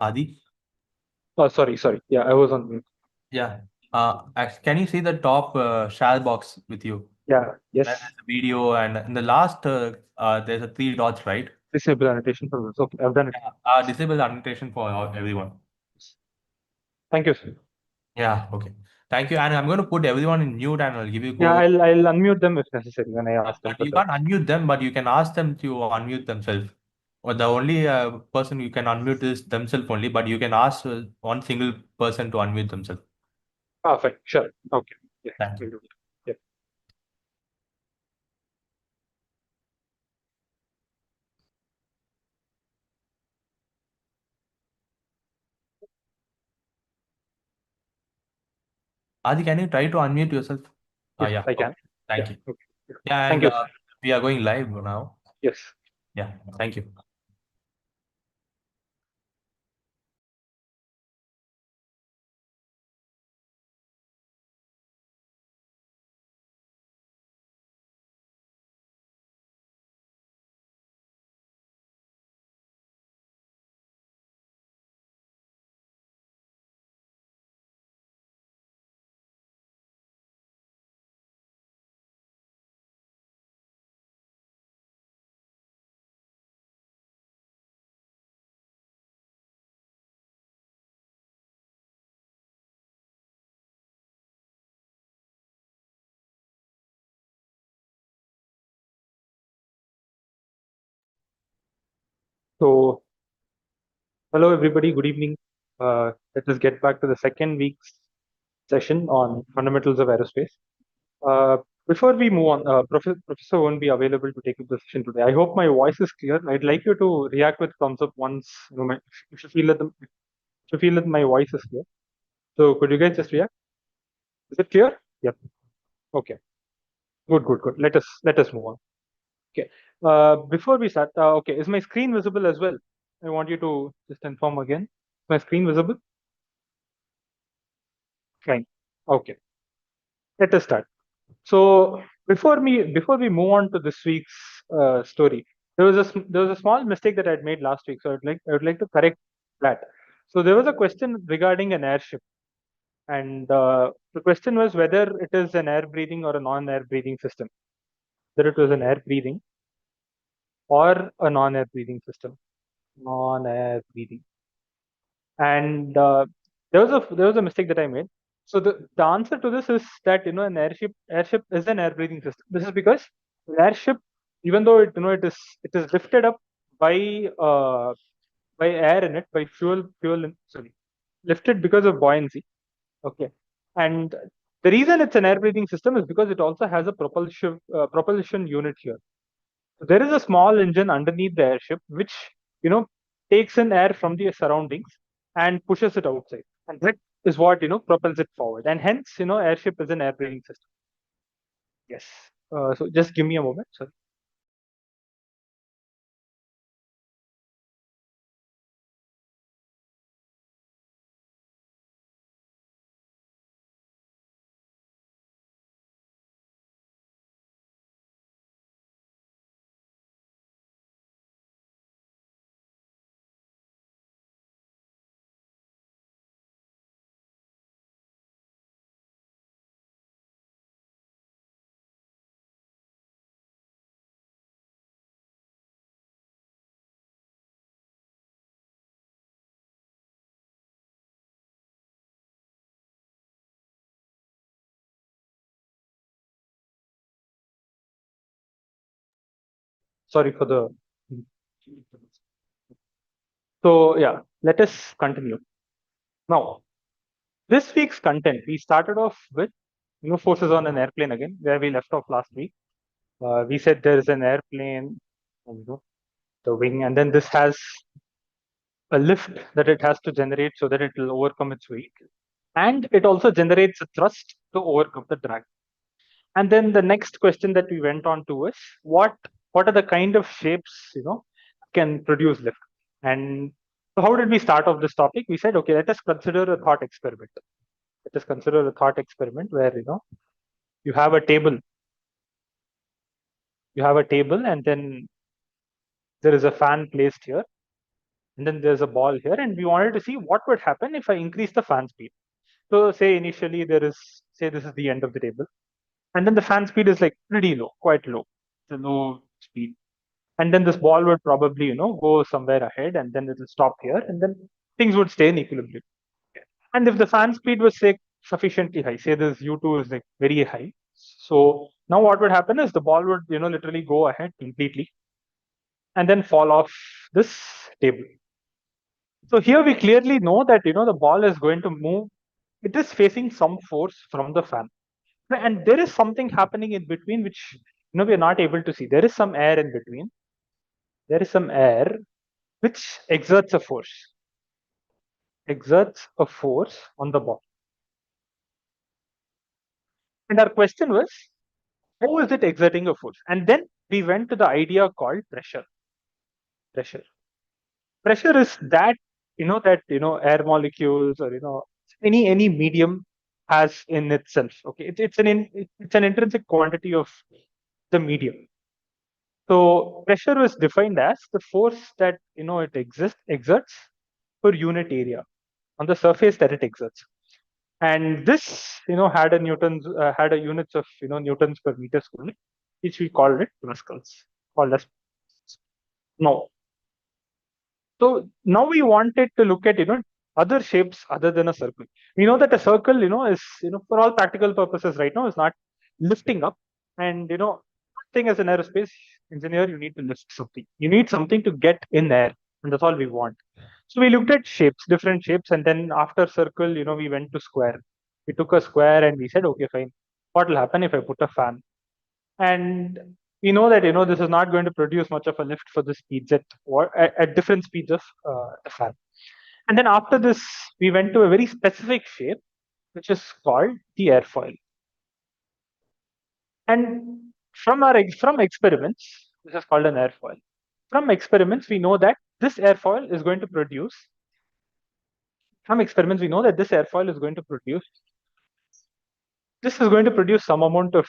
Adi? Oh, sorry. Yeah, I was on mute. Yeah. Can you see the top share box with you? Yeah, Where yes. there's a video and in the last there's a three dots, right? Disable annotation for this. Okay, I've done it. Yeah. Disable annotation for everyone. Thank you, sir. Yeah. Okay. Thank you. And I'm going to put everyone in mute and I'll give you Yeah, go. I'll unmute them if necessary when I ask them But for you the. can't unmute them, but you can ask them to unmute themselves. Or the only person you can unmute is themselves only, but you can ask one single person to unmute themselves. Perfect. Sure. Okay. Yeah, Thank you. we'll do it. Yeah. Adi, can you try to unmute yourself? Yes, Yeah. I Okay. can. Yeah. Thank you. Okay. Yeah. Yeah, Thank and you, sir. we are going live now. Yes. Yeah. Thank you. So, hello everybody. Good evening. Let us get back to the second week's session on fundamentals of aerospace. Uh, Before we move on, Professor won't be available to take up the session today. I hope my voice is clear. I'd like you to react with thumbs up once if you feel that my voice is clear. So could you guys just react? Is it clear? Yep. Okay. Good. Let us move on. Okay. Before we start, okay, is my screen visible as well? I want you to just inform again. Is my screen visible? Fine. Okay. Let us start. So before we move on to this week's story, there was a small mistake that I had made last week. So I would like to correct that. So there was a question regarding an airship, and the question was whether it is an air breathing or a non-air breathing system. Whether it was an air breathing or a non-air breathing system. Non-air breathing. And there was a mistake that I made. So the answer to this is that an airship is an air breathing system. This is because an airship, even though it is lifted up by by air in it, by sorry, lifted because of buoyancy. Okay, and the reason it's an air breathing system is because it also has a propulsion unit here. So there is a small engine underneath the airship which you know takes in air from the surroundings and pushes it outside, and that is what propels it forward. And hence, airship is an air breathing system. Yes. So just give me a moment. Sorry. Sorry for the. So yeah, let us continue. Now, this week's content, we started off with forces on an airplane again, where we left off last week. We said there is an airplane, the wing, and then this has a lift that it has to generate so that it will overcome its weight. And it also generates a thrust to overcome the drag. And then the next question that we went on to was what are the kind of shapes can produce lift? And so how did we start off this topic? We said, okay, let us consider a thought experiment. Let us consider a thought experiment where you have a table, and then there is a fan placed here, and then there's a ball here, and we wanted to see what would happen if I increase the fan speed. So say initially there is, say this is the end of the table, and then the fan speed is like pretty low, quite low. It's a low speed. And then this ball would probably, go somewhere ahead, and then it will stop here, and then things would stay in equilibrium. And if the fan speed was, say, sufficiently high, say this U2 is like very high, so now what would happen is the ball would, literally go ahead completely and then fall off this table. So here we clearly know that, the ball is going to move. It is facing some force from the fan. And there is something happening in between which, we are not able to see. There is some air in between. There is some air which exerts a force on the ball. And our question was, how is it exerting a force? And then we went to the idea called pressure. Pressure. Pressure is that, air molecules, or any medium has in itself. Okay, it's an intrinsic quantity of the medium. So pressure was defined as the force that, it exerts per unit area on the surface that it exerts. And this, had a units of, newtons per meter square, which we called it pascals, called as. No. So now we wanted to look at, other shapes other than a circle. We know that a circle, is, for all practical purposes right now, is not lifting up. And, one thing as an aerospace engineer, you need to lift something. You need something to get in there, and that's all we want. So we looked at shapes, different shapes, and then after circle, we went to square. We took a square and we said, okay, fine. What will happen if I put a fan? And we know that, this is not going to produce much of a lift for the speeds at different speeds of the fan. And then after this, we went to a very specific shape, which is called the airfoil. And from experiments, this is called an airfoil. From experiments, we know that this airfoil is going to produce. From experiments, we know that this airfoil is going to produce. This is going to produce some amount of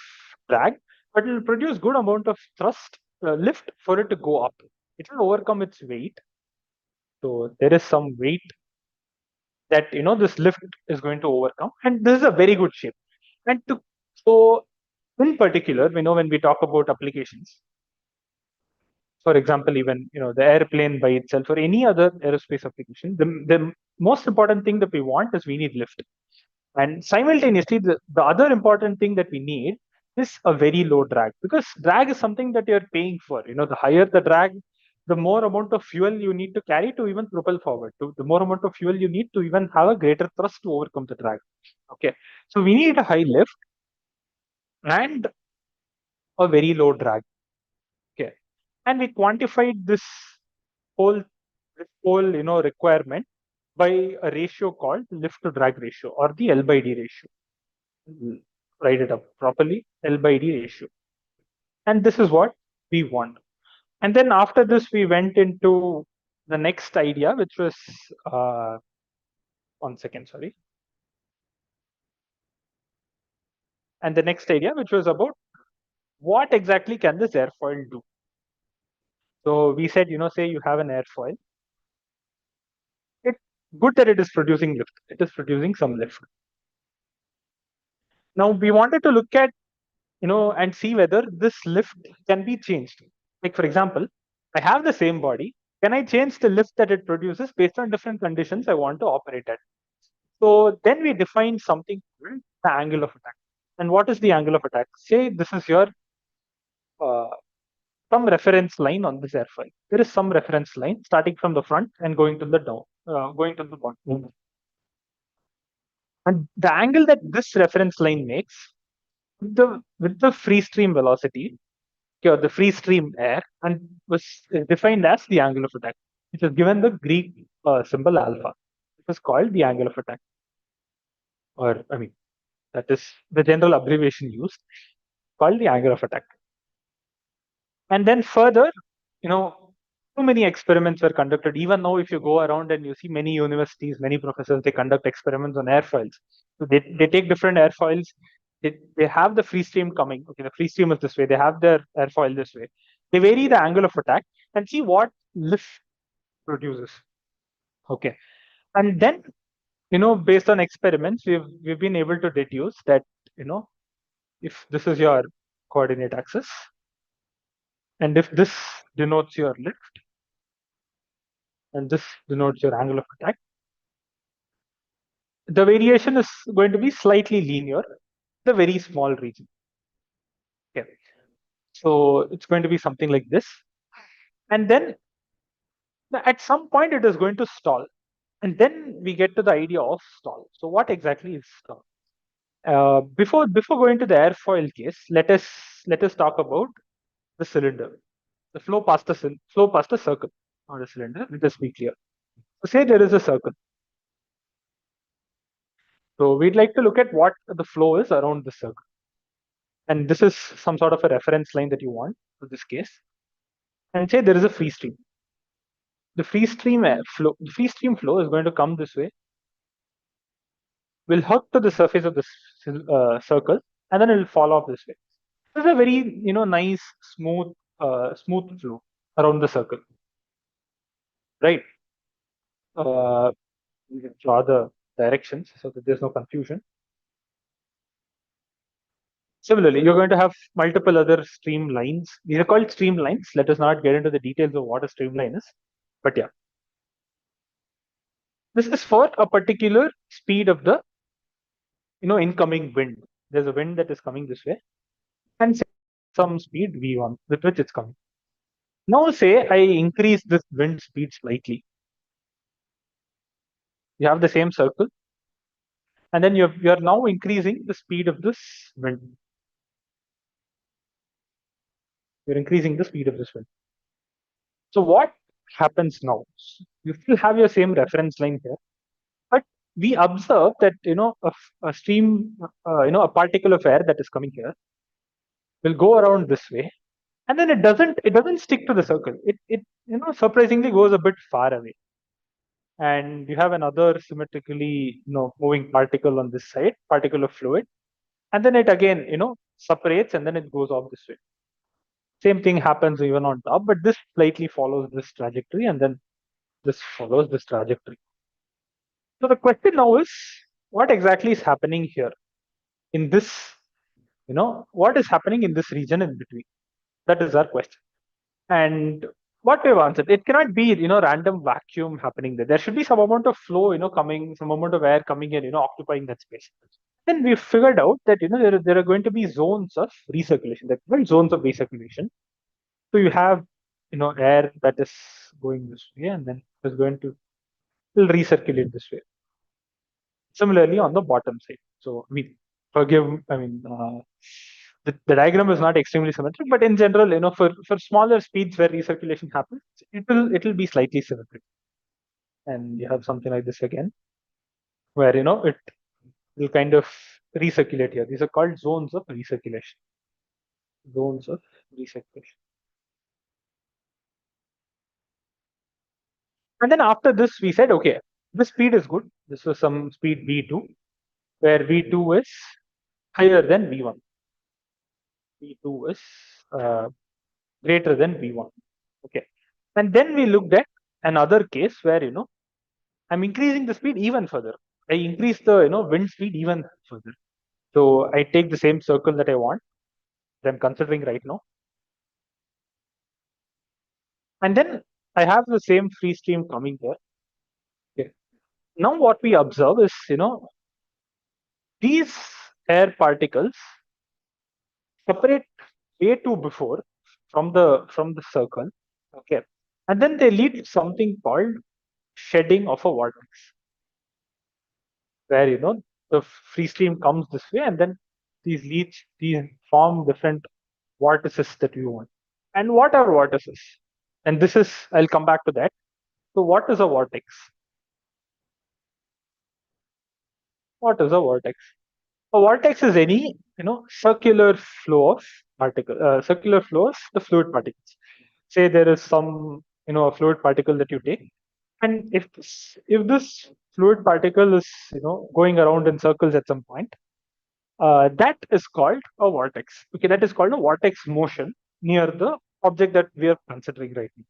drag, but it will produce good amount of thrust lift for it to go up. It will overcome its weight. So there is some weight that, this lift is going to overcome, and this is a very good shape. And so in particular, we know when we talk about applications, for example, even, the airplane by itself or any other aerospace application, the most important thing that we want is we need lift. And simultaneously, the other important thing that we need is a very low drag, because drag is something that you're paying for. The higher the drag, the more amount of fuel you need to carry to even propel forward. The more amount of fuel you need to even have a greater thrust to overcome the drag. Okay, so we need a high lift and a very low drag. Okay, and we quantified whole requirement by a ratio called lift to drag ratio, or the L by D ratio. Write it up properly, L by D ratio. And this is what we want. And then after this, we went into the next idea, which was, 1 second, sorry. And the next idea, which was about what exactly can this airfoil do? So we said, say you have an airfoil. It's good that it is producing lift. It is producing some lift. Now we wanted to look at, and see whether this lift can be changed. Like, for example, I have the same body. Can I change the lift that it produces based on different conditions I want to operate at? So then we define something called the angle of attack. And what is the angle of attack? Say this is your uh, some reference line on this airfoil. There is some reference line starting from the front and going to the down, going to the bottom. And the angle that this reference line makes with the free stream velocity, or the free stream air, and was defined as the angle of attack, which is given the Greek symbol alpha. It was called the angle of attack, or I mean, that is the general abbreviation used, called the angle of attack. And then further, too many experiments were conducted. Even now, if you go around and you see many universities, many professors, they conduct experiments on airfoils. So they take different airfoils. They have the free stream coming. Okay, the free stream is this way. They have their airfoil this way. They vary the angle of attack and see what lift produces. Okay. And then, based on experiments, we've been able to deduce that, if this is your coordinate axis, and if this denotes your lift, and this denotes your angle of attack, the variation is going to be slightly linear, the very small region. Okay. So it's going to be something like this. And then at some point it is going to stall. And then we get to the idea of stall. So what exactly is stall? Before going to the airfoil case, let us talk about the cylinder, the flow past the circle, not a cylinder. Let us be clear. So say there is a circle. So we'd like to look at what the flow is around the circle, and this is some sort of a reference line that you want for this case. And say there is a free stream. The free stream flow is going to come this way, will hook to the surface of the circle, and then it will fall off this way. This is a very nice smooth flow around the circle, right? Uh, we can draw the directions so that there's no confusion. Similarly, you're going to have multiple other streamlines. These are called streamlines. Let us not get into the details of what a streamline is, but yeah, this is for a particular speed of the incoming wind. There's a wind that is coming this way, and some speed v1 with which it's coming. Now, say I increase this wind speed slightly. You have the same circle, and then you're now increasing the speed of this wind. You're increasing the speed of this wind. So what happens now? You still have your same reference line here, but we observe that a stream, a particle of air that is coming here will go around this way, and then it doesn't stick to the circle. It surprisingly goes a bit far away, and you have another symmetrically moving particle on this side, particle of fluid, and then it again separates, and then it goes off this way. Same thing happens even on top, but this slightly follows this trajectory, and then this follows this trajectory. So the question now is, what exactly is happening here in this, what is happening in this region in between? That is our question. And what we've answered, it cannot be, random vacuum happening there. There should be some amount of flow, coming, some amount of air coming in, occupying that space. Then we figured out that, there are going to be zones of recirculation, that zones of recirculation. So you have, air that is going this way, and then it is going to will recirculate this way. Similarly, on the bottom side. So the diagram is not extremely symmetric, but in general, for smaller speeds where recirculation happens, it will be slightly symmetric. And you have something like this again, where it will kind of recirculate here. These are called zones of recirculation. Zones of recirculation. And then after this, we said, okay, this speed is good. This was some speed v2, where v2 is higher than v1. v2 is greater than v1. Okay. And then we looked at another case where, I'm increasing the speed even further. I increase the, wind speed even further. So I take the same circle that I want, that I'm considering right now. And then I have the same free stream coming here. Okay. Now what we observe is, these air particles separate way too before from the circle. Okay. And then they lead to something called shedding of a vortex, where the free stream comes this way, and then these form different vortices that we want. And what are vortices? And this is, I'll come back to that. So what is a vortex? What is a vortex? A vortex is any circular flow of circular flow of the fluid particles. Say there is some a fluid particle that you take, and if this fluid particle is going around in circles at some point, that is called a vortex. Okay, that is called a vortex motion near the object that we are considering right now.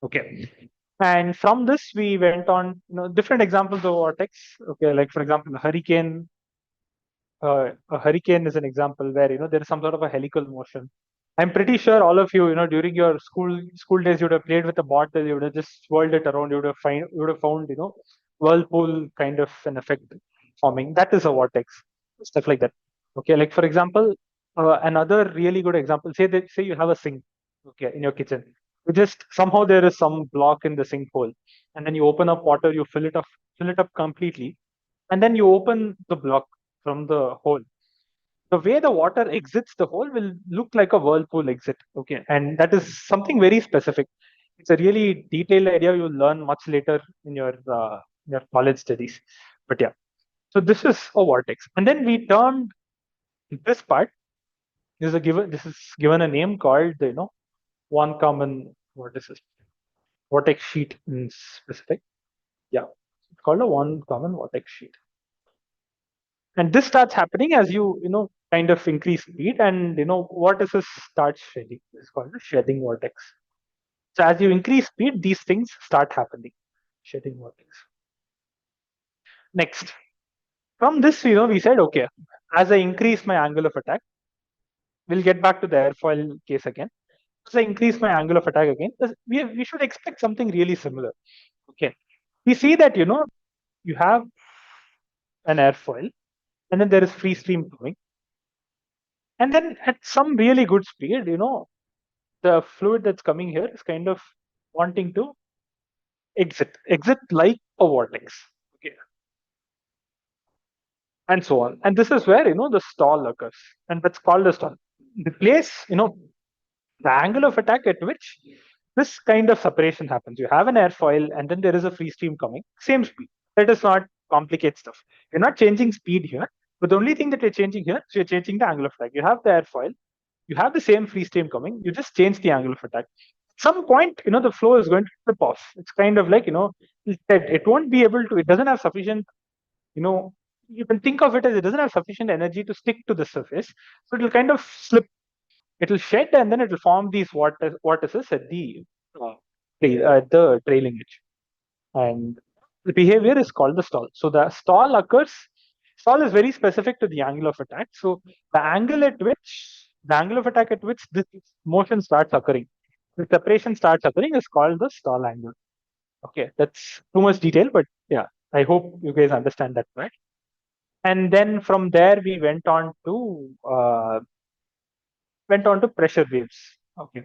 Okay. And from this, we went on, different examples of vortex. Okay, like for example, a hurricane is an example where there is some sort of a helical motion. I'm pretty sure all of you, during your school days, you would have played with a bottle, you would have just swirled it around, you would have found, whirlpool kind of an effect forming. That is a vortex, stuff like that. Okay, like for example, another really good example. Say you have a sink, okay, in your kitchen. You just somehow there is some block in the sink hole, and then you open up water, you fill it up completely, and then you open the block from the hole. The way the water exits the hole will look like a whirlpool exit. Okay, and that is something very specific. It's a really detailed idea you'll learn much later in your college studies. But yeah, so this is a vortex, and then we turned this part. This is given a name called one common what is this vortex sheet in specific. Yeah, it's called a one common vortex sheet. And this starts happening as you kind of increase speed, and what is this starts shedding. It's called the shedding vortex. So as you increase speed, these things start happening. Shedding vortex. Next, from this, we said, okay, as I increase my angle of attack, we'll get back to the airfoil case again. As I increase my angle of attack again, we should expect something really similar. Okay, we see that you have an airfoil, and then there is free stream coming, and then at some really good speed, the fluid that's coming here is kind of wanting to exit like a vortex. Okay, and so on. And this is where the stall occurs, and that's called a stall. The place, the angle of attack at which this kind of separation happens. You have an airfoil, and then there is a free stream coming, same speed. Let us not complicate stuff. You're not changing speed here, but the only thing that you're changing here is you're changing the angle of attack. You have the airfoil, you have the same free stream coming, you just change the angle of attack. At some point, the flow is going to slip off. It's kind of like, it won't be able to, it doesn't have sufficient, you know, you can think of it as it doesn't have sufficient energy to stick to the surface. So it'll kind of slip, it'll shed, and then it'll form these vortices at uh, the trailing edge. And the behavior is called the stall. So the stall is very specific to the angle of attack. So the angle of attack at which this motion starts occurring, the separation starts occurring is called the stall angle. Okay, that's too much detail, but yeah, I hope you guys understand that, right? And then from there we went on to pressure waves. Okay,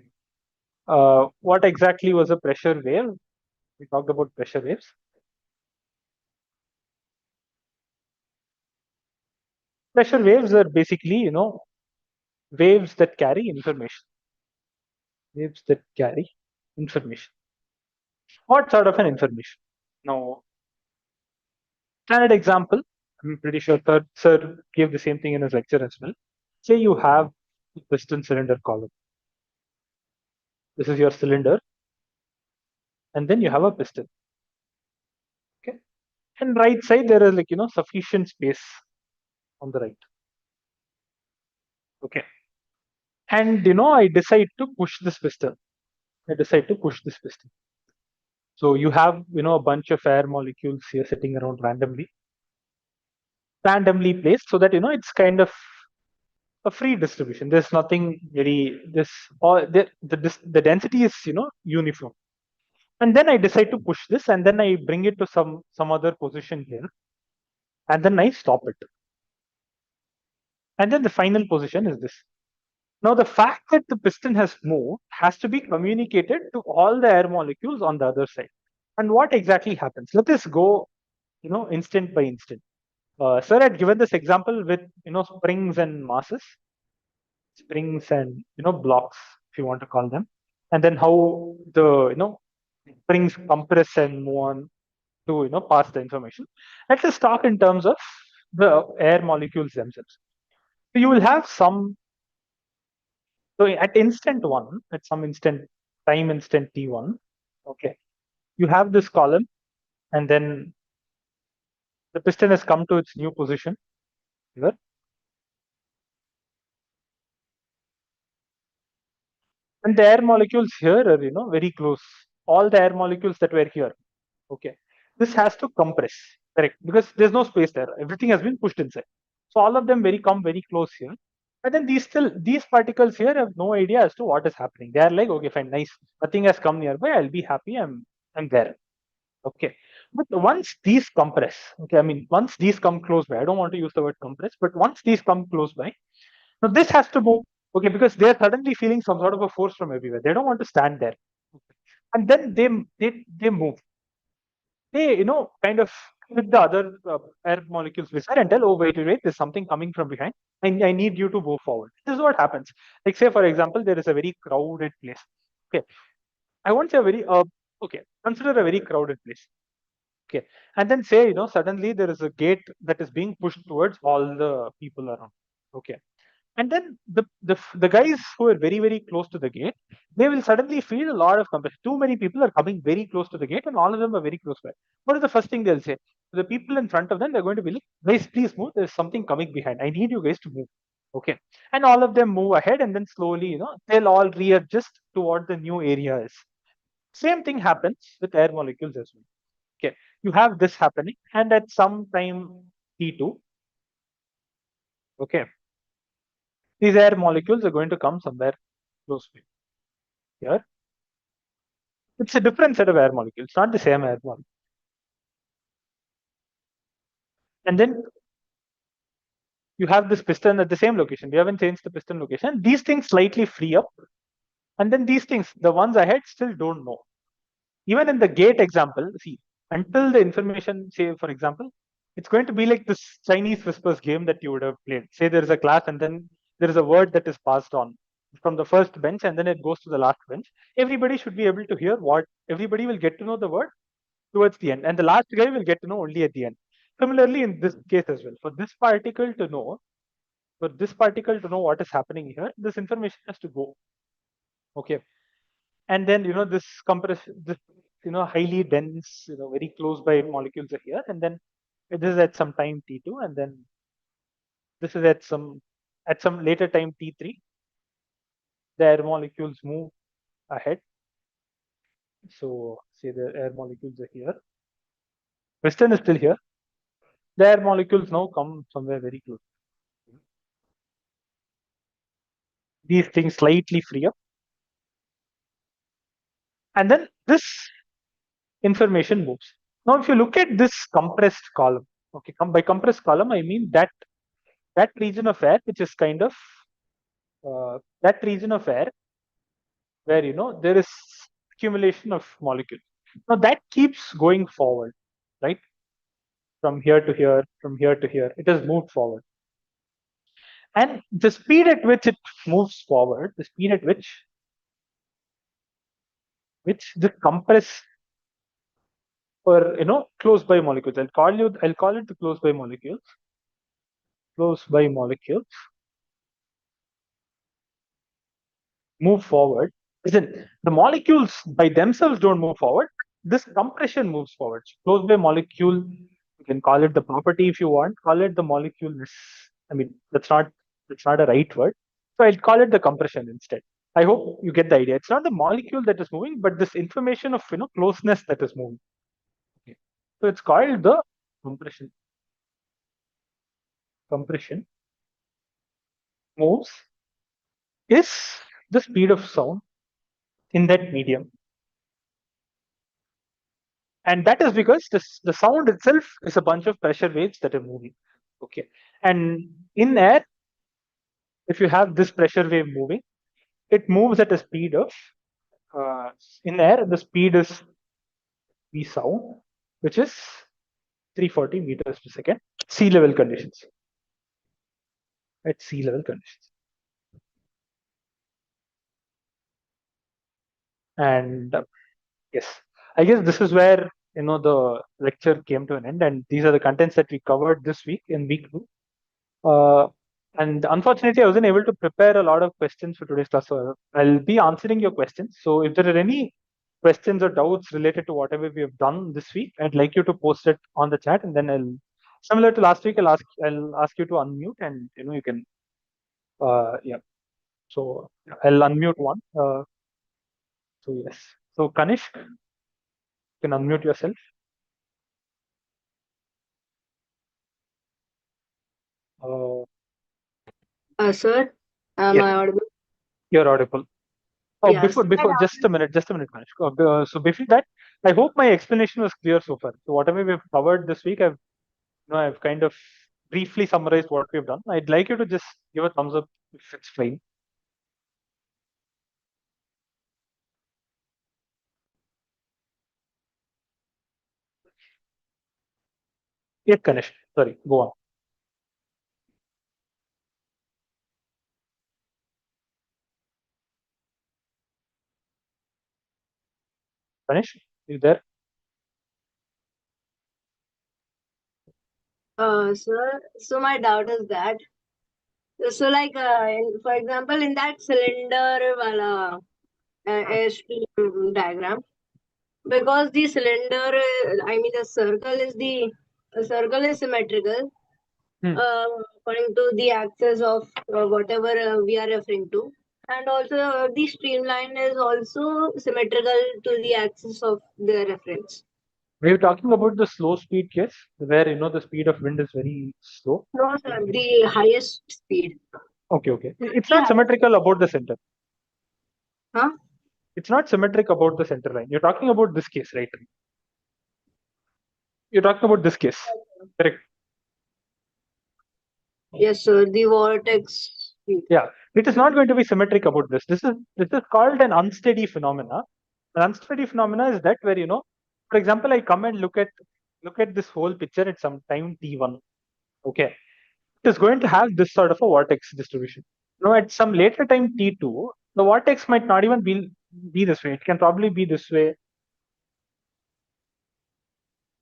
what exactly was a pressure wave? We talked about pressure waves. Pressure waves are basically, waves that carry information. Waves that carry information. What sort of an information? Now, standard example, I'm pretty sure sir gave the same thing in his lecture as well. Say you have a piston cylinder column. This is your cylinder, and then you have a piston. Okay. And right side, there is sufficient space on the right. Okay. And I decide to push this piston. I decide to push this piston. So you have a bunch of air molecules here sitting around randomly placed, so that it's kind of a free distribution. There's nothing very this or the density is uniform. And then I decide to push this, and then I bring it to some other position here, and then I stop it. And then the final position is this. Now the fact that the piston has moved has to be communicated to all the air molecules on the other side. And what exactly happens? Let us go instant by instant. Sir had given this example with springs and masses, springs and blocks, if you want to call them, and then how the springs compress and move on to pass the information. Let us talk in terms of the air molecules themselves. So you will have some. So at instant one, at some instant t1, okay, you have this column, and then the piston has come to its new position here, and the air molecules here are very close. all the air molecules that were here. Okay, this has to compress, correct? Because there's no space there. Everything has been pushed inside. So all of them come very close here. And then these particles here have no idea as to what is happening. They are like, okay, fine, nice. Nothing has come nearby. I'll be happy. I'm there. Okay. But once these compress, okay, I mean, once these come close by, I don't want to use the word compress, but once these come close by, now this has to move, okay, because they're suddenly feeling some sort of a force from everywhere. They don't want to stand there. And then they move. They, kind of with the other air molecules beside and tell, oh, wait, there's something coming from behind. I need you to move forward. This is what happens. Like, say, for example, there is a very crowded place. Okay. I won't say a very, okay, consider a very crowded place. Okay. And then say, suddenly there is a gate that is being pushed towards all the people around. Okay. And then the guys who are very, very close to the gate, they will suddenly feel a lot of compassion. Too many people are coming very close to the gate, and all of them are very close by. What is the first thing they'll say? The people in front of them, they're going to be like, guys, please move. There's something coming behind. I need you guys to move. Okay. And all of them move ahead, and then slowly, they'll all readjust to what the new area is. Same thing happens with air molecules as well. Okay. You have this happening, and at some time T2, okay, these air molecules are going to come somewhere close by here. It's a different set of air molecules, not the same air molecule. And then you have this piston at the same location. We haven't changed the piston location. These things slightly free up. And then these things, the ones ahead still don't know. Even in the gate example, see, until the information, say, for example, it's going to be like this Chinese whispers game that you would have played. Say there is a class and then there is a word that is passed on from the first bench and then it goes to the last bench. Everybody should be able to hear what, everybody will get to know the word towards the end, and the last guy will get to know only at the end. Similarly, in this case as well, for this particle to know what is happening here, this information has to go. Okay, and then this compression, this highly dense, very close by molecules are here, and then this is at some time t2, and then this is at some later time t3. The air molecules move ahead. So say the air molecules are here. Piston is still here. The air molecules now come somewhere very close. These things slightly free up. And then this information moves. Now, if you look at this compressed column, okay, by compressed column, I mean that region of air, which is kind of that region of air where there is accumulation of molecules. Now that keeps going forward, right? From here to here, from here to here, it has moved forward. And the speed at which it moves forward, the speed at which the compress or close by molecules. I'll call it the close by molecules. Close by molecules move forward. Listen, the molecules by themselves don't move forward. This compression moves forward. So close by molecule, you can call it the property if you want. Call it the molecule. I mean, that's not a right word. So I'll call it the compression instead. I hope you get the idea. It's not the molecule that is moving, but this information of closeness that is moving. Okay. So it's called the compression. Compression moves is the speed of sound in that medium. And that is because the sound itself is a bunch of pressure waves that are moving. Okay. And in air, if you have this pressure wave moving, it moves at a speed of, in air, the speed is V sound, which is 340 meters per second, sea level conditions. At sea level conditions. And yes, I guess this is where the lecture came to an end, and these are the contents that we covered this week in week 2. And unfortunately, I wasn't able to prepare a lot of questions for today's class. So I'll be answering your questions. So if there are any questions or doubts related to whatever we have done this week, I'd like you to post it on the chat, and then similar to last week, I'll ask you to unmute, and you can yeah. So I'll unmute one. So yes. So Kanishk, you can unmute yourself. Uh, Sir, am yes, I audible? you're audible. Oh, Yes. just a minute, Kanishk. So before that, I hope my explanation was clear so far. So whatever we've covered this week, I've kind of briefly summarized what we've done. I'd like you to just give a thumbs up if it's fine. Yes, Kanishk. Sorry, go on. Kanishk, you there? Sir, so my doubt is that, so like, for example, in that cylinder wala airstream diagram, because the cylinder, I mean the circle is symmetrical, Hmm. according to the axis of whatever we are referring to, and also the streamline is also symmetrical to the axis of the reference. Were you talking about the slow speed case, where the speed of wind is very slow? No, sir, the highest speed. Okay, okay. It's The not highest symmetrical about the center. Huh? It's not symmetric about the center line. You're talking about this case, right? You're talking about this case. Correct. Yes, sir. The vortex speed. Yeah. It is not going to be symmetric about this. This is called an unsteady phenomena. An unsteady phenomena is that where for example, I come and look at this whole picture at some time t1. Okay. It is going to have this sort of a vortex distribution. At some later time t2, the vortex might not even be this way. It can probably be this way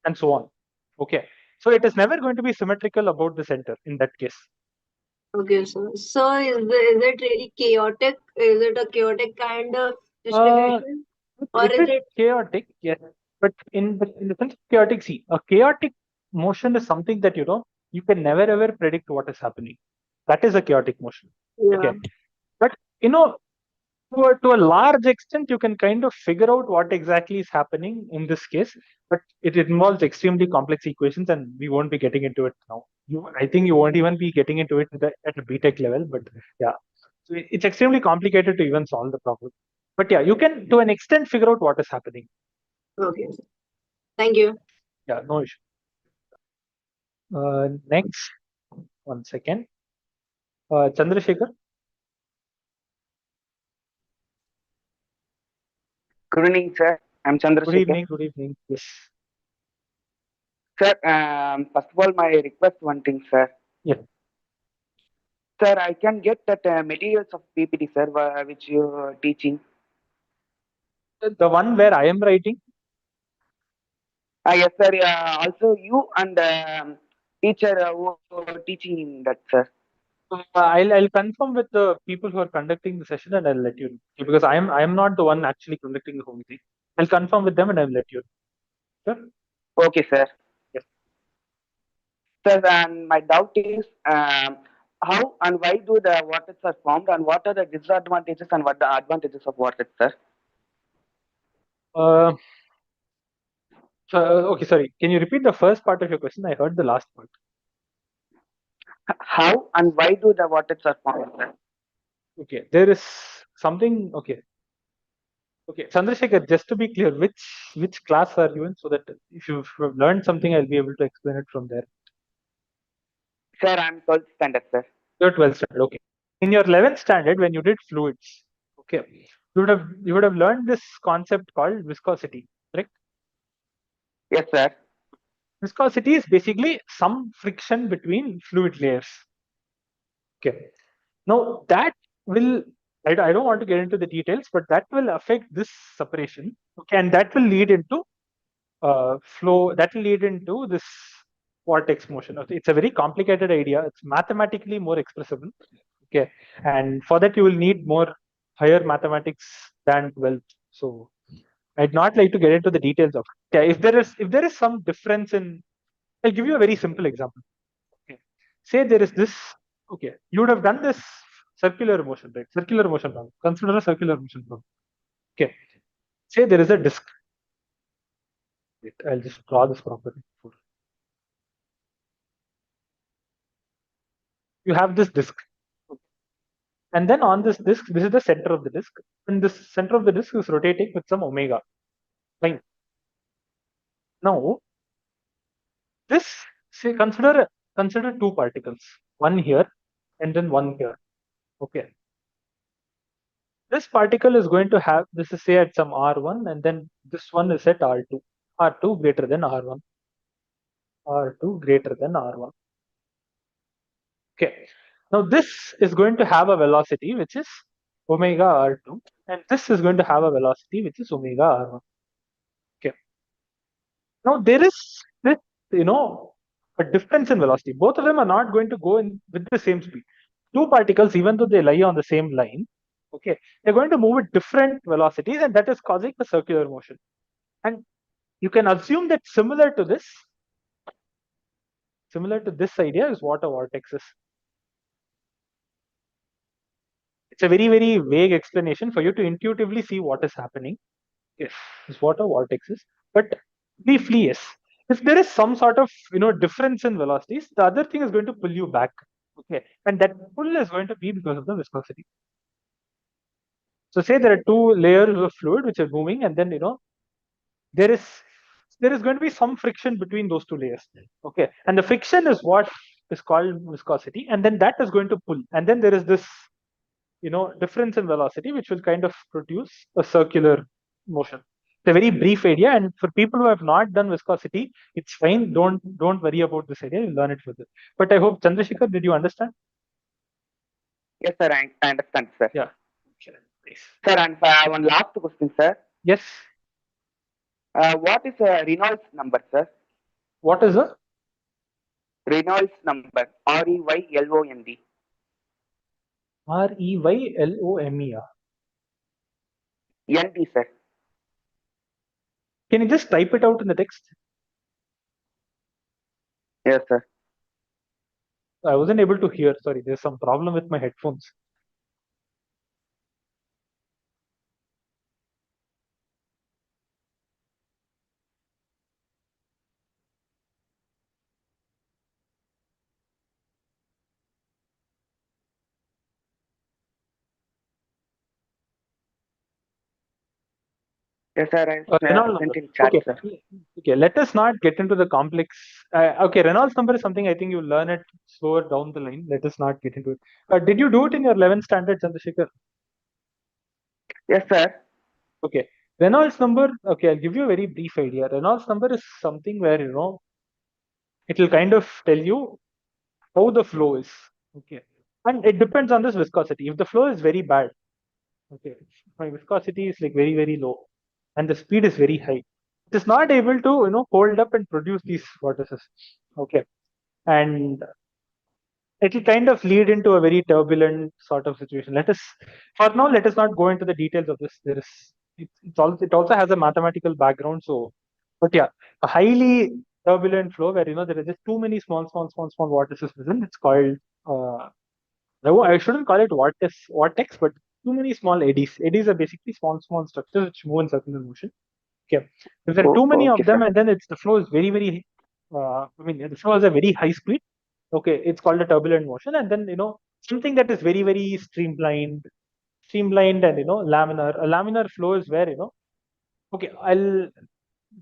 and so on. Okay. So it is never going to be symmetrical about the center in that case. Okay, sir. So is it really chaotic? Is it a chaotic kind of Uh, distribution? Or it is is it chaotic, yes. But in the sense of chaotic, see, a chaotic motion is something that you can never ever predict what is happening. That is a chaotic motion. yeah. Okay. But you know, to a large extent, you can kind of figure out what exactly is happening in this case, but it involves extremely complex equations, and we won't be getting into it now. I think you won't even be getting into it at a BTech level, but yeah, so it's extremely complicated to even solve the problem. But yeah, you can to an extent figure out what is happening. Okay. Thank you. Yeah, no issue. Next, one second. Chandrasekhar, Good evening, sir. I'm good Chandrasekhar. evening. Good evening. Yes. Sir, first of all, my request one thing, sir. Yeah. Sir, I can get that materials of PPT, sir, which you are teaching. The one where I am writing. Yes, sir. Also, you and teacher who are teaching in that, sir. I'll confirm with the people who are conducting the session and I'll let you know. Okay, because I am not the one actually conducting the whole thing. I'll confirm with them and I'll let you know. Sure? Okay, sir. Yes. Sir, and my doubt is how and why do the vortex are formed, and what are the disadvantages and what the advantages of vortex, sir? Uh, okay, sorry. Can you repeat the first part of your question? I heard the last part. How and why do the vortex are formed, sir? Okay, there is something. Okay, okay, Chandrasekhar. Just to be clear, which class are you in, so that if you've learned something, I'll be able to explain it from there. Sir, I'm 12th standard, sir. You're 12th standard. Okay. In your 11th standard, when you did fluids, okay, you would have learned this concept called viscosity, correct? Yes, sir. Viscosity is basically some friction between fluid layers. Okay. Now that will, I don't want to get into the details, but that will affect this separation. Okay, and that will lead into flow. That will lead into this vortex motion. Okay, it's a very complicated idea. It's mathematically more expressible. Okay, and for that you will need more higher mathematics than 12. So I'd not like to get into the details of it. Yeah, if there is some difference in, I'll give you a very simple example. Okay. Say there is this, okay, you would have done this circular motion, right? Circular motion problem. Consider a circular motion problem. Okay. Say there is a disk. Wait, I'll just draw this properly. You have this disk, and then on this disk, this is the center of the disk, and this center of the disk is rotating with some omega. Fine. Now, this, say, consider two particles, one here and then one here. Okay. This particle is going to have, this is say at some R1, and then this one is at R2. R2 greater than R1. R2 greater than R1. Okay. Now this is going to have a velocity which is omega R2, and this is going to have a velocity which is omega R1. Okay. Now there is this, a difference in velocity. Both of them are not going to go in with the same speed. Two particles, even though they lie on the same line, okay, they're going to move at different velocities, and that is causing a circular motion. And you can assume that similar to this idea is what a vortex is. It's a very, very vague explanation for you to intuitively see what is happening. Yes, is what a vortex is. But briefly, yes. If there is some sort of difference in velocities, the other thing is going to pull you back. Okay, and that pull is going to be because of the viscosity. So say there are two layers of fluid which are moving, and then there is going to be some friction between those two layers. Okay, and the friction is what is called viscosity, and then that is going to pull, and then there is this difference in velocity which will kind of produce a circular motion. It's a very brief idea, and for people who have not done viscosity, it's fine. Don't worry about this idea. You'll learn it further. But I hope, Chandrasekhar, did you understand? Yes, sir. I understand, sir. Yeah. Okay, nice. Sir, and one last question, sir. Yes. What is a Reynolds number, sir? What is a Reynolds number? REYLOND. REYLOME? ND, sir. Can you just type it out in the text? Yes, sir. I wasn't able to hear. Sorry, there's some problem with my headphones. Yes, sir. I Reynolds sent number. in chat, Okay. sir. Okay. Let us not get into the complex. Okay, Reynolds number is something I think you'll learn it slower down the line. Let us not get into it. Did you do it in your 11th standard, Chandrasekhar? Yes, sir. Okay. Reynolds number. Okay, I'll give you a very brief idea. Reynolds number is something where it will kind of tell you how the flow is. Okay, and it depends on this viscosity. If the flow is very bad, okay, my viscosity is like very, very low, and the speed is very high, it is not able to hold up and produce these vortices. Okay, and it will kind of lead into a very turbulent sort of situation. For now, let us not go into the details of this. It also has a mathematical background. So, but yeah, a highly turbulent flow where there are just too many small vortices within. It's called. No, I shouldn't call it vortex, but too many small eddies. Eddies are basically small structures which move in circular motion. Okay, if there are too many Okay, of them, sir. and then the flow is very, very. The flow has a very high speed. Okay, it's called a turbulent motion, and then something that is very, very streamlined, and laminar. A laminar flow is where okay,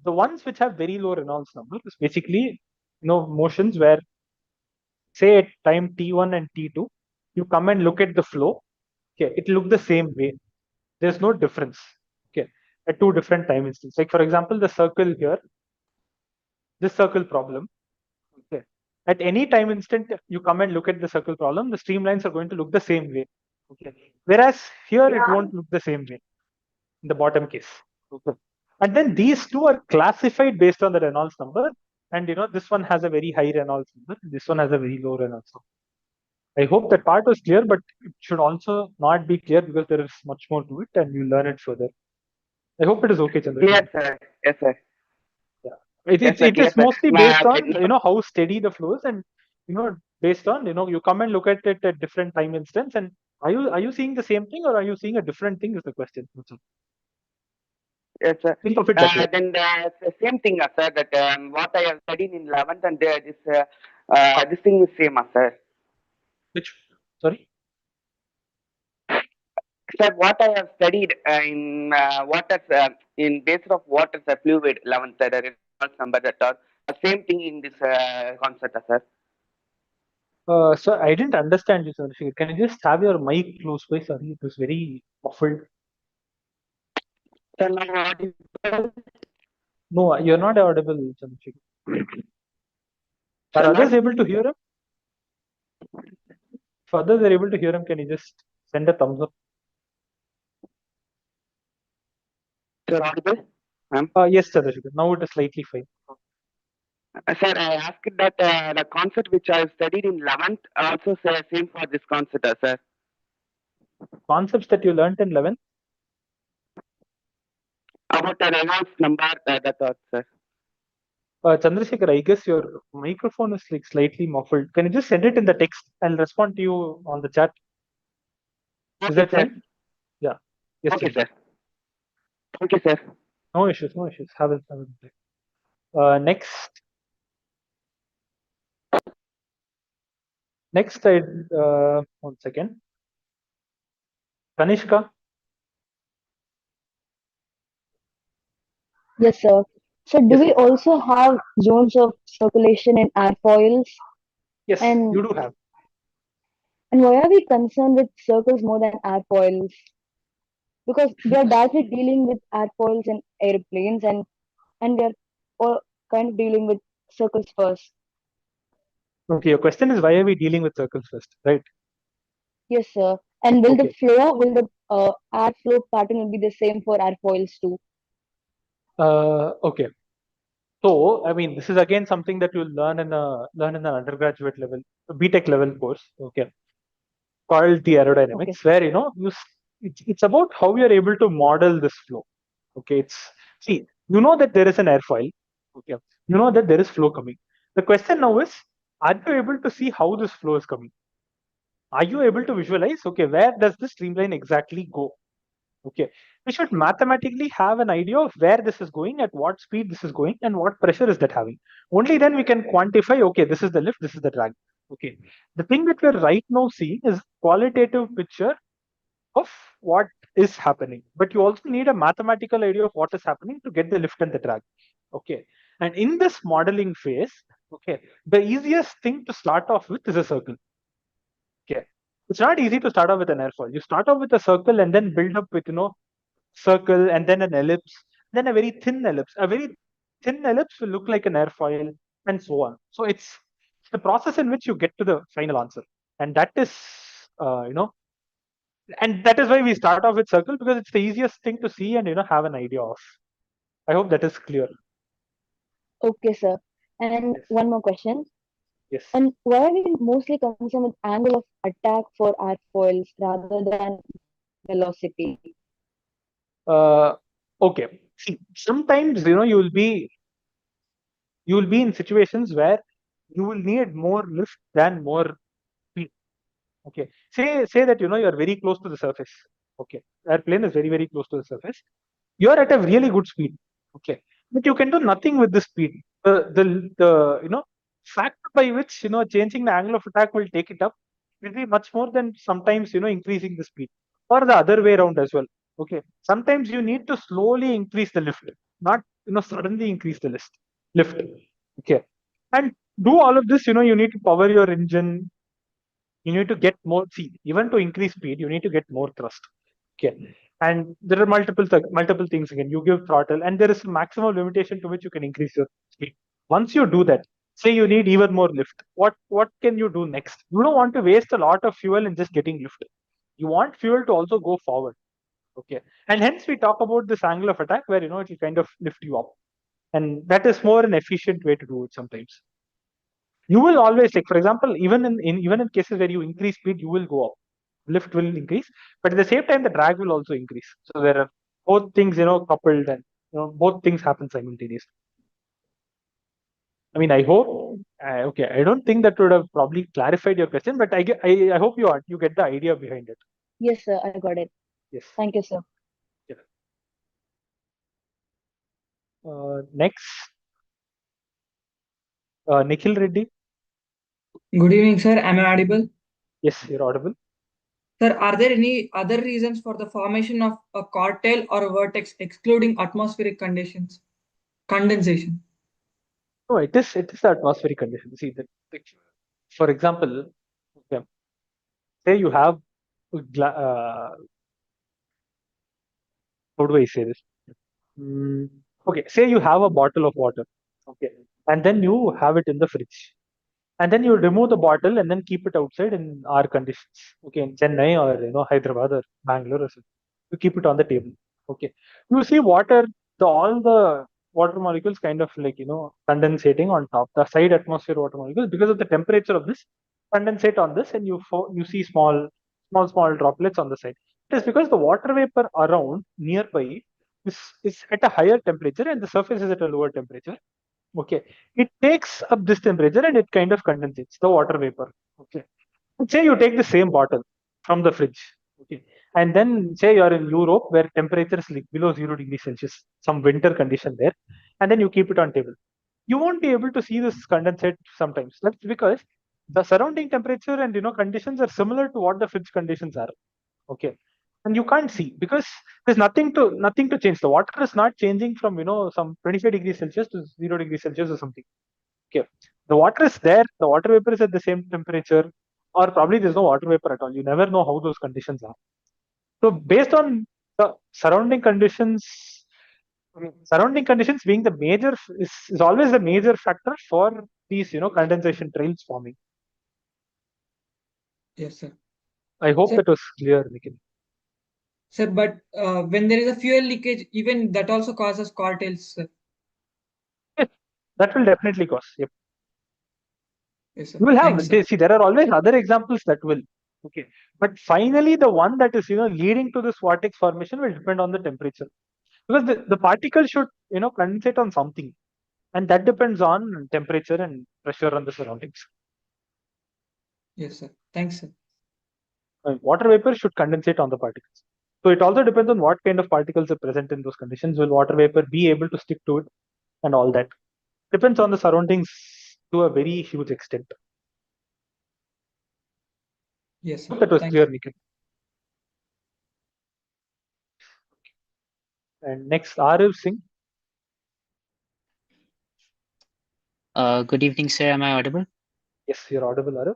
the ones which have very low Reynolds number is basically motions where, say, at time t1 and t2, you come and look at the flow. Okay, it look the same way. There's no difference. Okay, at two different time instances. Like for example, the circle here, this circle problem. Okay, at any time instant, you come and look at the circle problem, the streamlines are going to look the same way. Okay, whereas here it won't look the same way in the bottom case. Okay, and then these two are classified based on the Reynolds number, and this one has a very high Reynolds number, this one has a very low Reynolds number. I hope that part was clear, but it should also not be clear because there is much more to it, and you learn it further. I hope it is okay, Chandra. Yes, sir. Yes, sir. Yeah. Yes, sir. It Clear, is sir. mostly based on how steady the flow is, and based on you come and look at it at different time instance, and are you seeing the same thing or are you seeing a different thing is the question. Yes, sir. Think of it that way. Then it's the same thing, sir. That what I have studied in 11th and this thing is same, sir. Which, sorry? Sir, what I have studied in water, in basis of water, fluid 11th, the Reynolds number that are same thing in this concept, sir. So I didn't understand you, Chandrasekhar. Can you just have your mic close by? Sorry, it was very muffled. Sir, now No, you're not audible, Chandrasekhar. Are sir, others now able to hear him? If others are able to hear him, can you just send a thumbs up? sir, audible? Ma'am? Yes, Chandrasekhar. Now it is slightly fine. Sir, I asked that the concept which I have studied in 11th also same for this concept, sir. Concepts that you learnt in 11th? About the Reynolds number, that thought, sir. Chandrasekhar, I guess your microphone is like slightly muffled. Can you just send it in the text? I'll respond to you on the chat. Is Okay, that sir. fine? Yeah. Yes, Okay, Chandrasekhar. sir. Thank you, sir. No issues, no issues. Have it. Next. Next, I 1 second. Kanishka. Yes, sir. So, do Yes, we also have zones of circulation in airfoils? yes, And you do have. why are we concerned with circles more than airfoils? Because we are directly dealing with airfoils and airplanes, and we are all kind of dealing with circles first. Okay, your question is why are we dealing with circles first, right? Yes, sir. And will the Okay. airflow pattern will be the same for airfoils too? Okay. So, I mean, this is again something that you'll learn in an undergraduate level, BTech level course. Okay, called the aerodynamics, where it's about how you're able to model this flow. Okay, see, you know that there is an airfoil. Okay, you know that there is flow coming. The question now is, are you able to see how this flow is coming? Are you able to visualize? Okay, where does this streamline exactly go? Okay, we should mathematically have an idea of where this is going, at what speed this is going, and what pressure is that having. Only then we can quantify, okay, this is the lift, this is the drag. Okay, the thing that we're right now seeing is qualitative picture of what is happening, but you also need a mathematical idea of what is happening to get the lift and the drag. Okay, and in this modeling phase, okay, the easiest thing to start off with is a circle. Okay, it's not easy to start off with an airfoil. You start off with a circle and then build up with circle and then an ellipse, then a very thin ellipse. A very thin ellipse will look like an airfoil, and so on. So it's the process in which you get to the final answer, and that is uh, you know and that is why we start off with circle, because it's the easiest thing to see and have an idea of. I hope that is clear. Okay, sir. And Yes. one more question. Yes. And why are we mostly concerned with angle of attack for airfoils rather than velocity? uh, okay, see, sometimes you will be in situations where you will need more lift than more speed. Okay, say that you're very close to the surface. Okay, airplane is very close to the surface. You're at a really good speed. Okay, but you can do nothing with the speed. The factor by which changing the angle of attack will take it up will be much more than sometimes increasing the speed, or the other way around as well. Okay, sometimes you need to slowly increase the lift, not suddenly increase the lift. Okay, and do all of this. You need to power your engine, you need to get more, see, even to increase speed you need to get more thrust. Okay, and there are multiple things. Again, you give throttle and there is a maximum limitation to which you can increase your speed. Once you do that, say you need even more lift, what can you do next? You don't want to waste a lot of fuel in just getting lift. You want fuel to also go forward. Okay, and hence we talk about this angle of attack where it will kind of lift you up, and that is more an efficient way to do it sometimes. You will always, like, for example, even in cases where you increase speed, you will go up, lift will increase, but at the same time the drag will also increase. So there are both things coupled, and both things happen simultaneously. I mean, I hope, okay, I don't think that would have probably clarified your question, but I hope you get the idea behind it. Yes, sir, I got it. Yes. Thank you, sir. Yeah. Next, Nikhil Reddy. Good evening, sir. Am I audible? Yes, you're audible. Sir, are there any other reasons for the formation of a cartel or a vertex excluding atmospheric conditions? Condensation. No, it is the atmospheric condition. See, for example, okay, say you have, how do I say this? Okay, say you have a bottle of water, okay, and then you have it in the fridge, and then you remove the bottle and then keep it outside in our conditions, okay, in Chennai or Hyderabad or Bangalore or something. You keep it on the table, okay. You see water, all the water molecules kind of like condensating on top. The side atmosphere water molecules, because of the temperature of this, condensate on this, and you see small droplets on the side. It is because the water vapor around nearby is at a higher temperature and the surface is at a lower temperature. Okay, it takes up this temperature and it kind of condensates the water vapor. Okay, and say you take the same bottle from the fridge. Okay, and then say you are in Europe where temperatures like below 0 degrees Celsius, some winter condition there, and then you keep it on table. You won't be able to see this condensate sometimes. That's because the surrounding temperature and conditions are similar to what the fridge conditions are. Okay, and you can't see because there's nothing to change. The water is not changing from some 25 degrees Celsius to 0 degrees Celsius or something. Okay, the water is there, the water vapor is at the same temperature, or probably there's no water vapor at all. You never know how those conditions are. So based on the surrounding conditions, surrounding conditions being the major is always the major factor for these condensation trails forming. Yes, sir. I hope Sir, that was clear, Nikhil. sir, but when there is a fuel leakage, even that also causes cartels, sir. Yes, that will definitely cause. Yep. Yes, sir. You will Thanks, have, sir. see, there are always other examples that will. Okay, but finally, the one that is leading to this vortex formation will depend on the temperature, because the particle should condensate on something, and that depends on temperature and pressure on the surroundings. Yes, sir. Thanks, sir. Water vapor should condensate on the particles. So it also depends on what kind of particles are present in those conditions. Will water vapor be able to stick to it, and all that depends on the surroundings to a very huge extent. Yes, sir. Hope that was Thanks. clear, Nikhil. And next, Arif Singh. Good evening, sir. Am I audible? Yes, you're audible, Arif.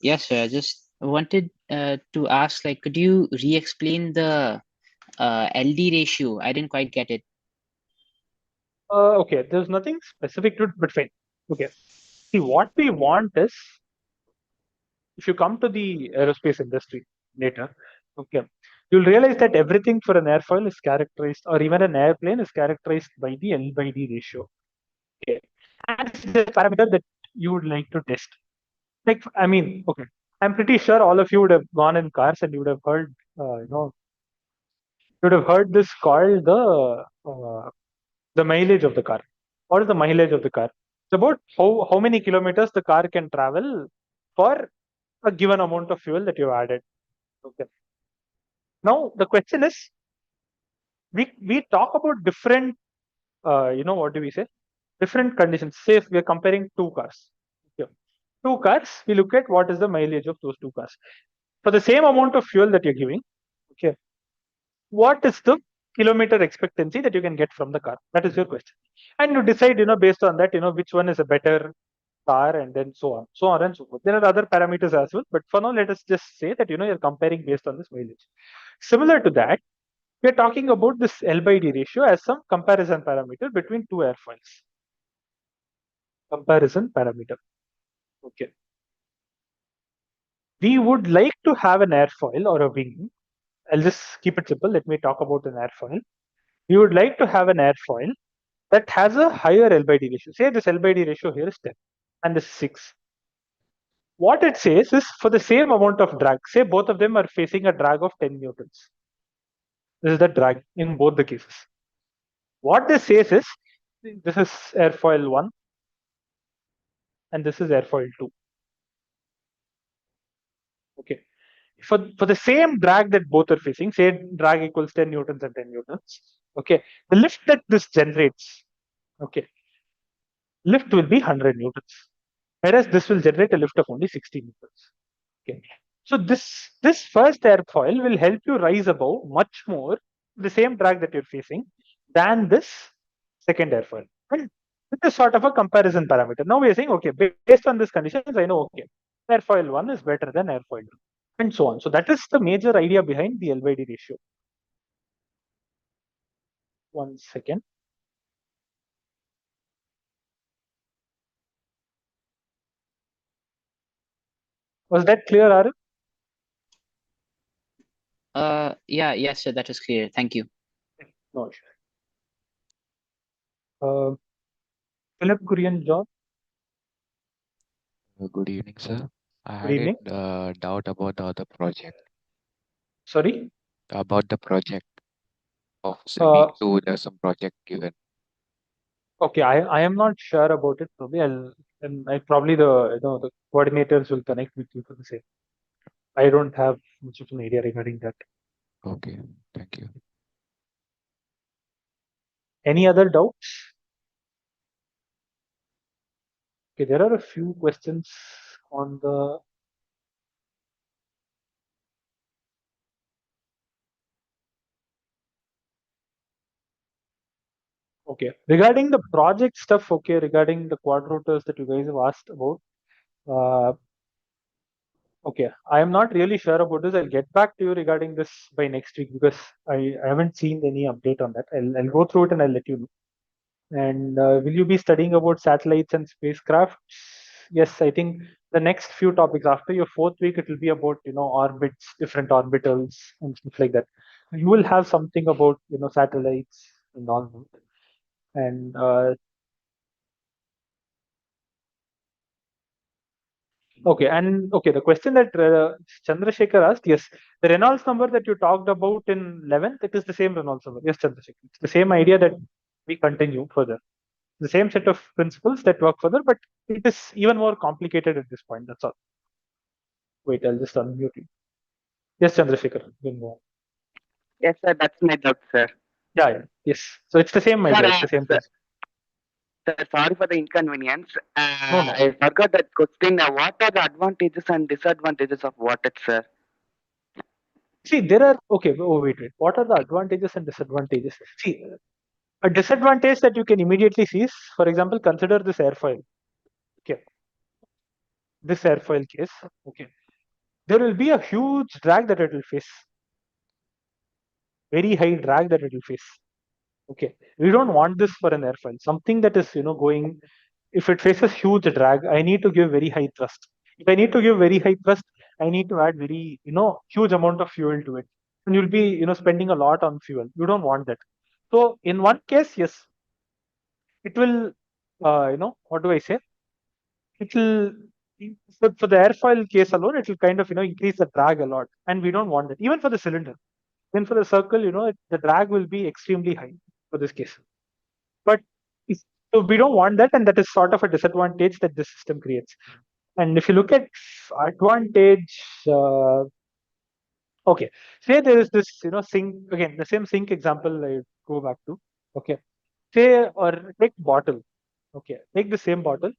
Yes, sir. I just wanted to ask, like, could you re-explain the LD ratio? I didn't quite get it. Okay, there's nothing specific to it, but fine. Okay. See, what we want is, if you come to the aerospace industry later, okay, you'll realize that everything for an airfoil is characterized, or even an airplane is characterized by the L by D ratio. Okay. And this is a parameter that you would like to test. Like, I mean, okay, I'm pretty sure all of you would have gone in cars and you would have heard, you would have heard this called the mileage of the car. What is the mileage of the car? It's about how many kilometers the car can travel for a given amount of fuel that you've added. Okay. Now the question is, we talk about different, what do we say? Different conditions. Say if we are comparing two cars. Okay. Two cars, we look at what is the mileage of those two cars. For the same amount of fuel that you're giving, okay, what is the kilometer expectancy that you can get from the car? That is your question. And you decide, based on that, which one is a better car, and then so on and so forth. There are other parameters as well, but for now, let us just say that you're comparing based on this mileage. Similar to that, we're talking about this L by D ratio as some comparison parameter between two airfoils. Comparison parameter. Okay. We would like to have an airfoil or a wing. I'll just keep it simple. Let me talk about an airfoil. We would like to have an airfoil that has a higher L by D ratio. Say this L by D ratio here is 10 and this is 6. What it says is, for the same amount of drag, say both of them are facing a drag of 10 newtons. This is the drag in both the cases. What this says is, this is airfoil 1 and this is airfoil 2. Okay. For the same drag that both are facing, say drag equals 10 newtons and 10 newtons. Okay, the lift that this generates, okay, lift will be 100 newtons, whereas this will generate a lift of only 60 newtons. Okay, so this first airfoil will help you rise above much more the same drag that you're facing than this second airfoil. And this is sort of a comparison parameter. Now we are saying, okay, based on these conditions, I know, okay, airfoil 1 is better than airfoil 2, and so on. So that is the major idea behind the L by D ratio. 1 second. Was that clear, Arif? Yeah, yes, sir, that is clear. Thank you. No, sure. Philip Kurian John. Good evening, sir. I Good had evening. a doubt about the other project, Sorry. about the project of Uh, sending to the some project given. okay, I am not sure about it. Probably I probably the coordinators will connect with you for the same. I don't have much of an idea regarding that. Okay, thank you. Any other doubts? Okay, there are a few questions on the. Okay, regarding the project stuff. Okay, regarding the quad rotors that you guys have asked about. Okay, I am not really sure about this. I'll get back to you regarding this by next week because I haven't seen any update on that. I'll go through it and I'll let you know. And will you be studying about satellites and spacecraft? Yes, I think the next few topics after your fourth week, it will be about orbits, different orbitals, and stuff like that. You will have something about satellites and all that. And okay, and okay, the question that Chandrasekhar asked, yes, the Reynolds number that you talked about in 11th, it is the same Reynolds number. Yes, Chandrasekhar, it's the same idea that we continue further. The same set of principles that work further, but it is even more complicated at this point. That's all. Wait, I'll just unmute you. Yes, Chandrasekhar, you can go on. Yes, sir. That's my doubt, sir. Yeah, yes. So it's the same Sir, idea. It's the same principle. sir, sorry for the inconvenience. No, no. I forgot that question. What are the advantages and disadvantages of vortex, sir? See, there are okay. Oh, wait. What are the advantages and disadvantages? See, a disadvantage that you can immediately see is, for example, consider this airfoil. Okay, this airfoil case. Okay, there will be a huge drag that it will face. Very high drag that it will face. Okay, we don't want this for an airfoil. Something that is going. If it faces huge drag, I need to give very high thrust. If I need to give very high thrust, I need to add very huge amount of fuel to it, and you'll be spending a lot on fuel. You don't want that. So in one case, yes, it will. What do I say? It will for the airfoil case alone, it will kind of increase the drag a lot, and we don't want that. Even for the cylinder, then for the circle, the drag will be extremely high for this case. But so we don't want that, and that is sort of a disadvantage that this system creates. And if you look at advantage, okay, say there is this sink again, the same sink example I go back to. Okay, say or take bottle. Okay, take the same bottle.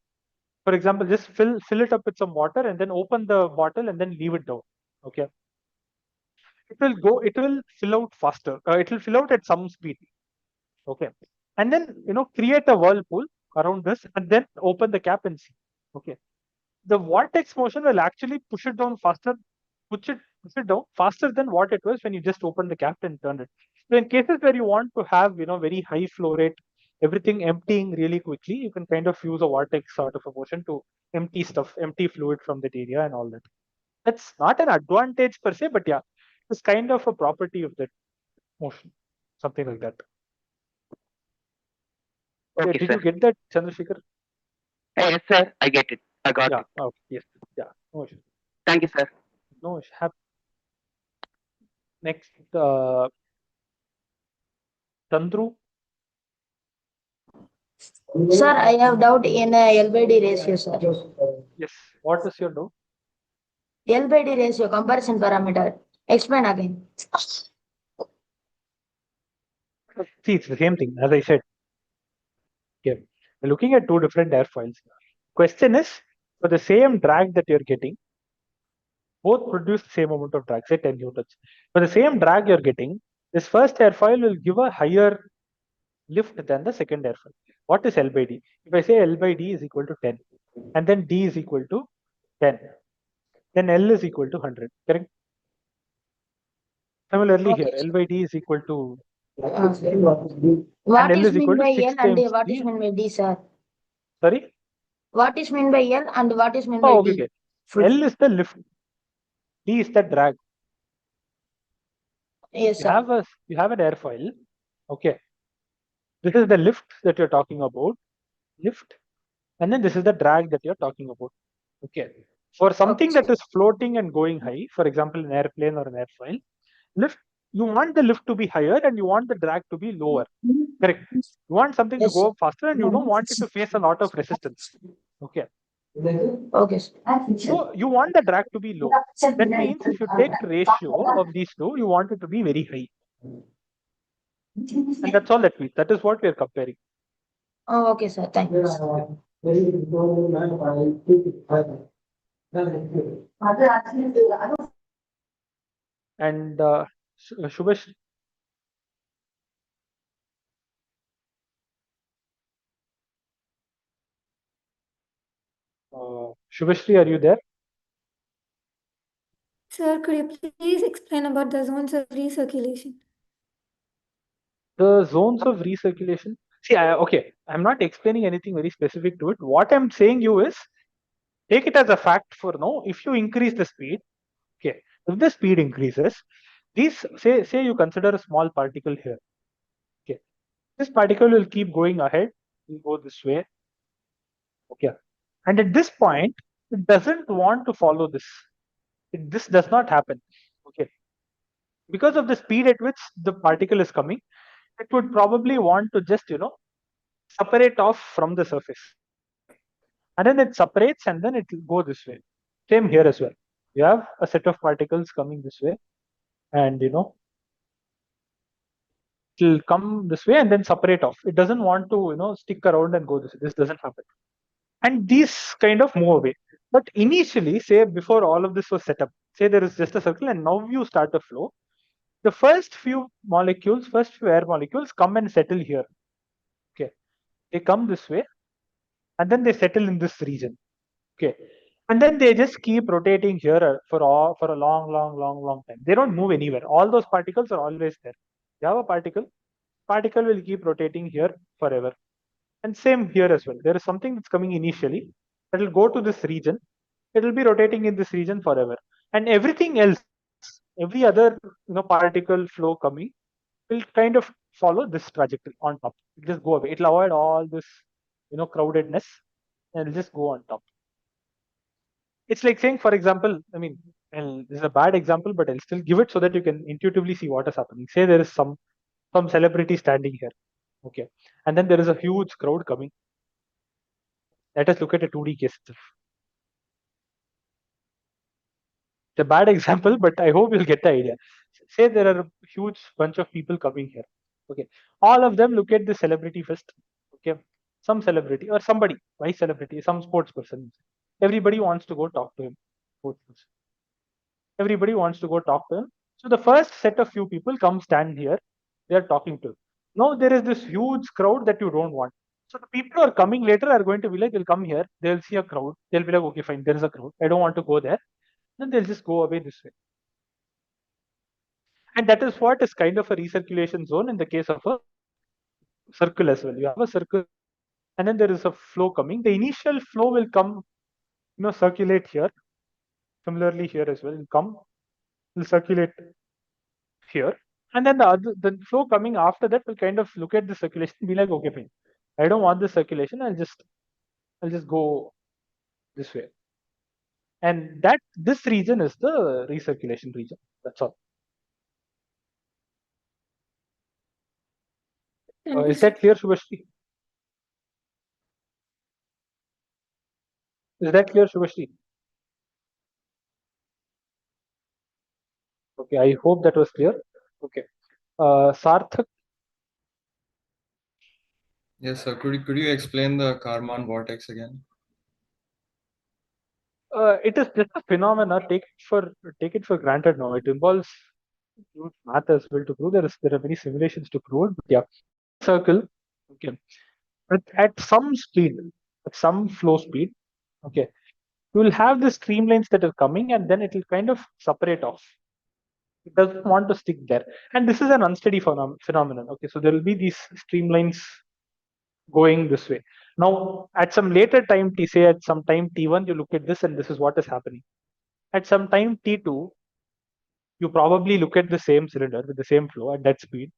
For example, just fill it up with some water and then open the bottle and then leave it down. Okay, it will fill out faster. It will fill out at some speed. Okay, and then create a whirlpool around this and then open the cap and see. Okay, the vortex motion will actually push it down faster, push it down faster than what it was when you just opened the cap and turned it. So in cases where you want to have very high flow rate, everything emptying really quickly, you can kind of use a vortex sort of a motion to empty fluid from that area and all that. That's not an advantage per se, but yeah, it's kind of a property of that motion, something like that. Okay, Did sir. you get that, Chandrasekhar? Yes, sir. I get it. I got Yeah. it. Okay. Yes. Yeah. No issue. Thank you, sir. No issue. Next, Chandru. Sir, I have doubt in L by D ratio, sir. Yes. What is your doubt? L by D ratio comparison parameter. Explain again. See, it's the same thing as I said. Okay, we're looking at two different airfoils. Question is, for the same drag that you're getting, both produce the same amount of drag, say 10 newtons. For the same drag you're getting, this first airfoil will give a higher lift than the second airfoil. What is L by D? If I say L by D is equal to 10, and then D is equal to 10, then L is equal to 100, correct? Similarly here, L by D is equal to, and What L is is equal mean to by 6 L and times what is D. mean by D, sir? Sorry? What is mean by L and what is mean by Oh, okay, D? okay. L is the lift, D is the drag. Yes, You sir. have an airfoil. Okay. This is the lift that you're talking about. Lift. And then this is the drag that you're talking about. Okay. For something Okay. that is floating and going high, for example, an airplane or an airfoil, lift, you want the lift to be higher and you want the drag to be lower. Correct. You want something to Yes, go sir. up faster and you don't want it to face a lot of resistance. Okay. Okay, sir. So you want the drag to be low. That means if you take ratio of these two, you want it to be very high. And that's all that means. That is what we are comparing. Oh, okay, sir. Thank you. Sir. And Shubhash, Shubhashri, are you there? Sir, could you please explain about the zones of recirculation? The zones of recirculation. See, okay, I'm not explaining anything very specific to it. What I'm saying you is take it as a fact for now. If you increase the speed, okay, if the speed increases, these say you consider a small particle here. Okay, this particle will keep going ahead, will go this way. Okay, and at this point, it doesn't want to follow this. This does not happen. Okay, because of the speed at which the particle is coming, it would probably want to just separate off from the surface, and then it separates and then it will go this way. Same here as well. You have a set of particles coming this way, and it will come this way and then separate off. It doesn't want to stick around and go this way. This doesn't happen, and these kind of move away. But initially, say before all of this was set up, say there is just a circle and now you start a flow, the first few molecules, first few air molecules come and settle here. Okay, they come this way and then they settle in this region. Okay, and then they just keep rotating here for a long time. They don't move anywhere. All those particles are always there. You have a particle will keep rotating here forever. And same here as well. There is something that's coming initially that will go to this region. It will be rotating in this region forever. And everything else, every other particle flow coming will kind of follow this trajectory on top. It'll just go away. It'll avoid all this crowdedness and it'll just go on top. It's like saying, for example, I mean, and this is a bad example, but I'll still give it so that you can intuitively see what is happening. Say there is some celebrity standing here. Okay, and then there is a huge crowd coming. Let us look at a 2D case itself. It's a bad example, but I hope you'll get the idea. Say there are a huge bunch of people coming here. Okay, all of them look at the celebrity first. Okay, some celebrity or somebody, why celebrity? Some sports person. Everybody wants to go talk to him. Sports person. Everybody wants to go talk to him. So the first set of few people come stand here. They are talking to him. Now there is this huge crowd that you don't want. So the people who are coming later are going to be like, they'll come here, they'll see a crowd, they'll be like, okay, fine, there is a crowd. I don't want to go there. Then they'll just go away this way. And that is what is kind of a recirculation zone in the case of a circle as well. You have a circle, and then there is a flow coming. The initial flow will come, circulate here. Similarly, here as well, will circulate here, and then the flow coming after that will kind of look at the circulation and be like, okay, fine, I don't want this circulation, I'll just go this way. And that this region is the recirculation region. That's all. Is that clear, Shubhashri? Is that clear, Shubhashri? Okay, I hope that was clear. Okay, Sarthak, Yes, sir. Could you explain the Karman vortex again? It is just a phenomena. Take it for granted now. It involves huge math as well to prove. There are many simulations to prove it. But yeah, circle. Okay, at some speed, at some flow speed. Okay, you will have the streamlines that are coming, and then it will kind of separate off. It doesn't want to stick there, and this is an unsteady phenomenon. Okay, so there will be these streamlines going this way. Now, at some later time, say at some time t1, you look at this, and this is what is happening. At some time t2, you probably look at the same cylinder with the same flow at that speed.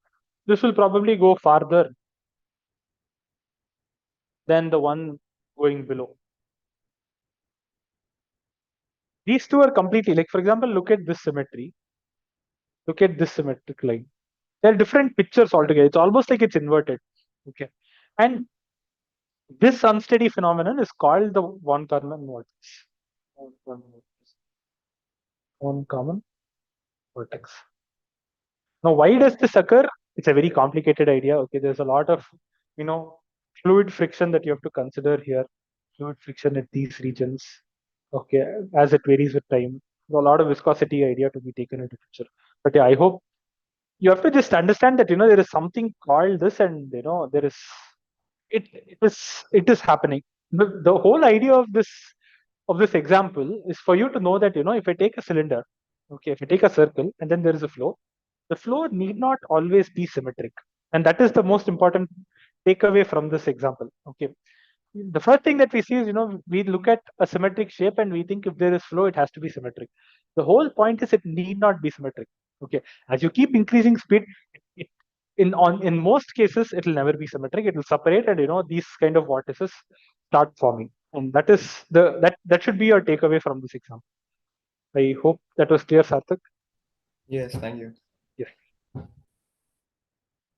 This will probably go farther than the one going below. These two are completely like, for example, look at this symmetry. Look at this symmetric line. They're different pictures altogether. It's almost like it's inverted. Okay. And this unsteady phenomenon is called the von Karman vortex. Von Karman vortex. Now, why does this occur? It's a very complicated idea. Okay, there's a lot of, you know, fluid friction that you have to consider here. Fluid friction at these regions. Okay, as it varies with time. There's a lot of viscosity idea to be taken into picture. But yeah, I hope you have to just understand that there is something called this, and there is it is happening. The whole idea of this example is for you to know that if I take a cylinder, okay, if I take a circle and then there is a flow, the flow need not always be symmetric, and that is the most important takeaway from this example. Okay, the first thing that we see is we look at a symmetric shape and we think if there is flow it has to be symmetric. The whole point is it need not be symmetric. Okay, as you keep increasing speed, it, in most cases it will never be symmetric. It will separate, and these kind of vortices start forming, and that should be your takeaway from this example. I hope that was clear, Sarthak. Yes, thank you. Yes.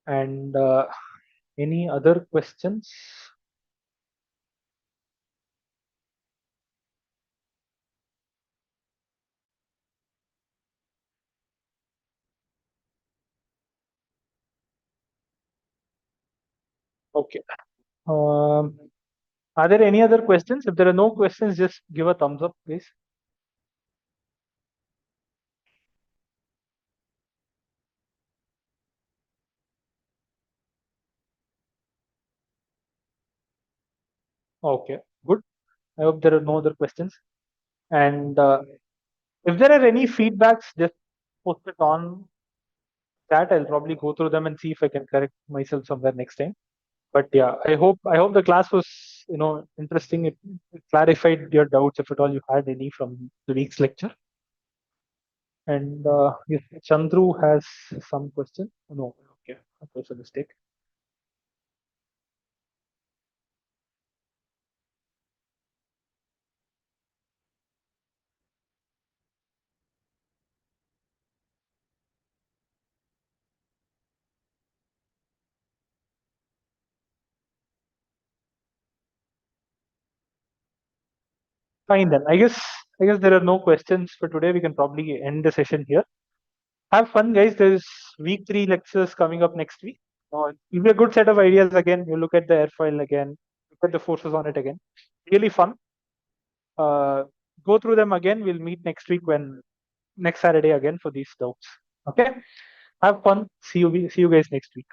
And any other questions? Okay. Are there any other questions? If there are no questions, just give a thumbs up, please. Okay, good. I hope there are no other questions. And if there are any feedbacks, just post it on chat. I'll probably go through them and see if I can correct myself somewhere next time. But yeah, I hope the class was interesting. It clarified your doubts if at all you had any from the week's lecture. And if Chandru has some question. No, okay, that was a mistake. Fine then. I guess there are no questions for today. We can probably end the session here. Have fun, guys. There's week 3 lectures coming up next week. It'll be a good set of ideas again. You look at the airfoil again, look at the forces on it again. Really fun. Go through them again. We'll meet next week next Saturday again for these doubts. Okay. Have fun. See you guys next week.